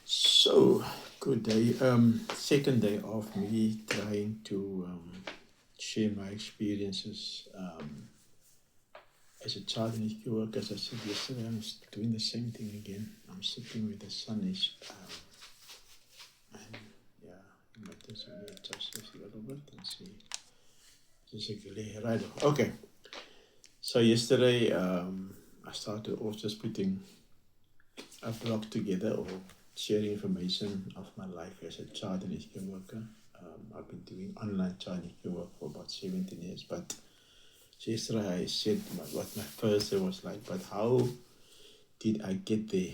So, good day. Second day of me trying to share my experiences as a child in EQ work. As I said yesterday, I'm doing the same thing again. I'm sitting where the sun is, and yeah, you might just only adjust this a little bit and see. This is a glare, right? Okay. So yesterday, I started off just putting a blog together or sharing information of my life as a child and healthcare worker. I've been doing online child healthcare work for about 17 years, but yesterday I said what my first day was like, but how did I get there?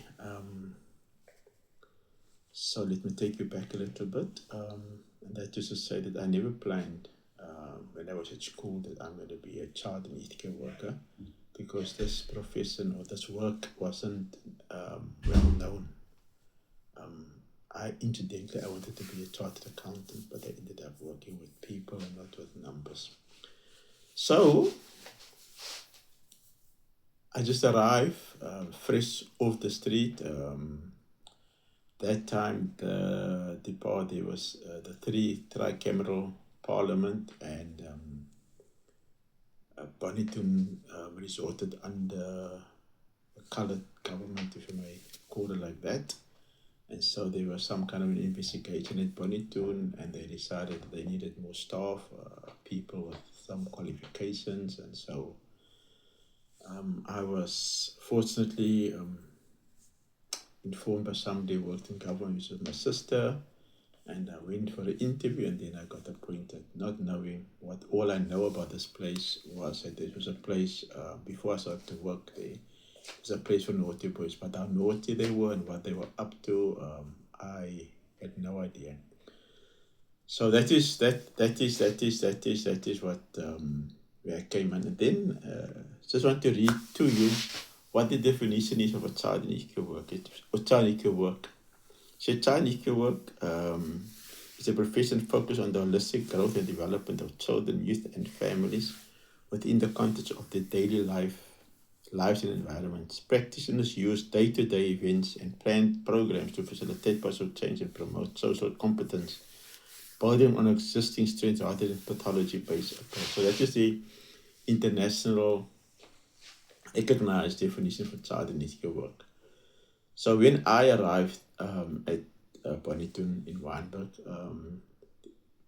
So let me take you back a little bit. And that is to say that I never planned when I was at school that I'm going to be a child and healthcare worker because this profession or this work wasn't well known. I wanted to be a chartered accountant, but I ended up working with people and not with numbers. So I just arrived fresh off the street. That time the party was the three tricameral parliament, and Bonnyton resorted under a coloured government, if you may call it like that. And so there was some kind of an investigation at Bonnyton, and they decided that they needed more staff, people with some qualifications. And so I was fortunately informed by somebody who worked in government, which was my sister, and I went for the interview, and then I got appointed, not knowing what all I know about this place was that it was a place, before I started to work there, it was a place for naughty boys, but how naughty they were and what they were up to, I had no idea. So that is what where I came in, and then just want to read to you what the definition is of a child in equal work. Or child equal work. So child equal work is a profession focused on the holistic growth and development of children, youth, and families within the context of their daily lives and environments. Practitioners use day-to-day events and planned programs to facilitate positive change and promote social competence, building on existing strengths rather than pathology-based approach. So that is the international recognized definition for child and ethical work. So when I arrived at Bonnyton in Wynberg,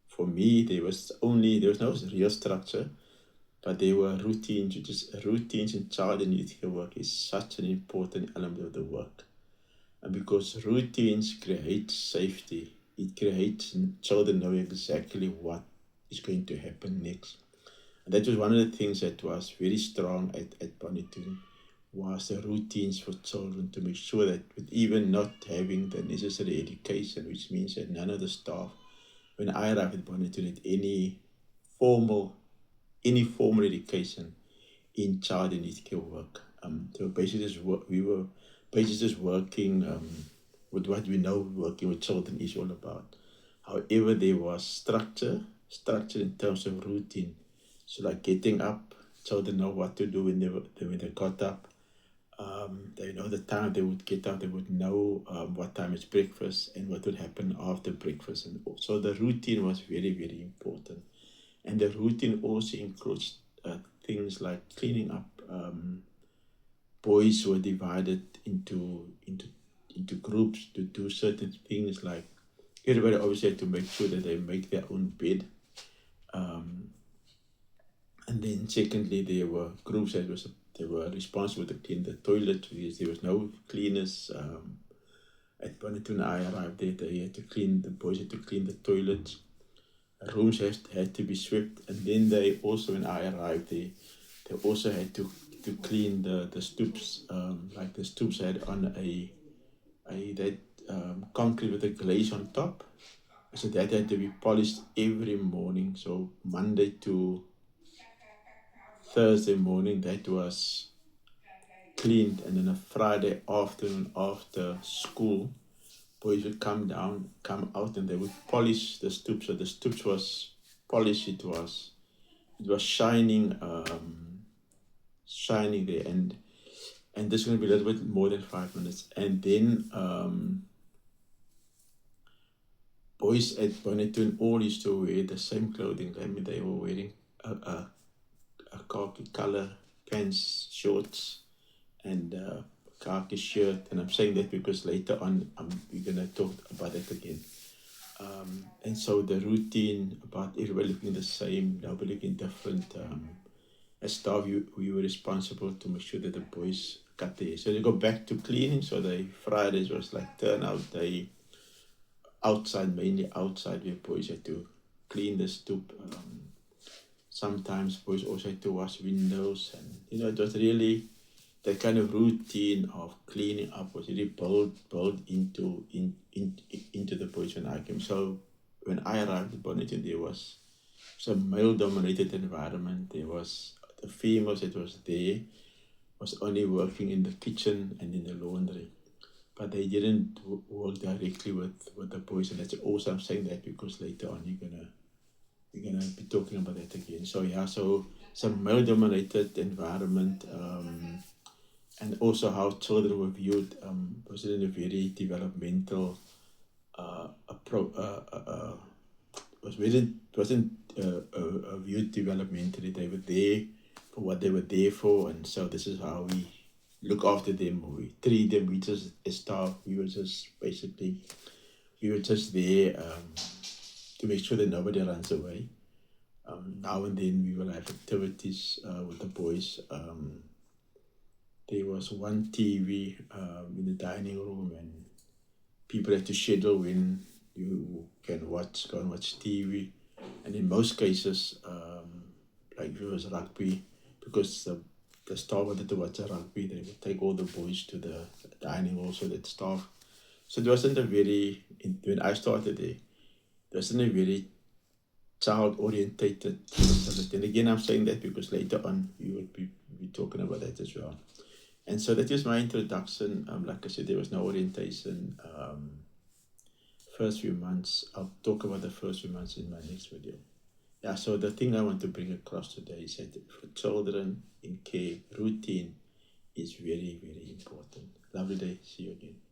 for me there was no real structure, but there were routines. Routines in child and youth work is such an important element of the work. And because routines create safety, it creates children knowing exactly what is going to happen next. And that was one of the things that was very strong at Bonnyton, was the routines for children, to make sure that with even not having the necessary education, which means that none of the staff, when I arrived at Bonnyton, had formal any formal education in child and youth care work. So basically, we were basically just working with what we know working with children is all about. However, there was structure in terms of routine. So like getting up, children know what to do when they got up. They know the time they would get up. They would know what time is breakfast and what would happen after breakfast. And so the routine was very, very important. And the routine also includes things like cleaning up. Boys were divided into groups to do certain things, like everybody obviously had to make sure that they make their own bed. And then secondly, there were groups they were responsible to clean the toilet because there was no cleaners. At Bonnyton, I arrived there, the boys had to clean the toilets. Rooms had to be swept, and then they also, when I arrived there, they also had to clean the stoops. Like the stoops had on a that concrete with a glaze on top, so that had to be polished every morning. So Monday to Thursday morning that was cleaned, and then a Friday afternoon after school, boys would come out, and they would polish the stoops. So the stoops was polished. It was shining, shining there, and this is going to be a little bit more than 5 minutes, and then boys at Bonneton all used to wear the same clothing. I mean, they were wearing a khaki color pants, shorts, and khaki shirt. And I'm saying that because later on we're going to talk about it again. And so the routine about everybody looking the same, nobody looking different. As staff, we were responsible to make sure that the boys cut their hair. So they go back to cleaning. So the Fridays was like turnout day outside, mainly outside, where boys had to clean the stoop. Sometimes boys also had to wash windows, and it was really that kind of routine of cleaning up was really built into the boys when I came. So when I arrived at Bonneton, there was a male-dominated environment. There was the females that was there was only working in the kitchen and in the laundry, but they didn't work directly with the boys. And that's also I'm saying that because later on we're gonna be talking about that again. So yeah, so some male-dominated environment, and also how children were viewed was in a very developmental wasn't viewed developmentally. They were there for what they were there for, and so this is how we look after them. We treat them. We just as staff. We were just there to make sure that nobody runs away. Now and then we will have activities with the boys. There was one TV in the dining room, and people had to schedule when you can go and watch TV. And in most cases, like if it was rugby, because the staff wanted to watch a rugby, they would take all the boys to the dining hall so that staff. So it wasn't when I started there wasn't a very child orientated facility. And again, I'm saying that because later on we would be talking about that as well. And so that is my introduction. Like I said, there was no orientation. First few months, I'll talk about the first few months in my next video. Yeah, so the thing I want to bring across today is that for children in care, routine is very, very important. Lovely day. See you again.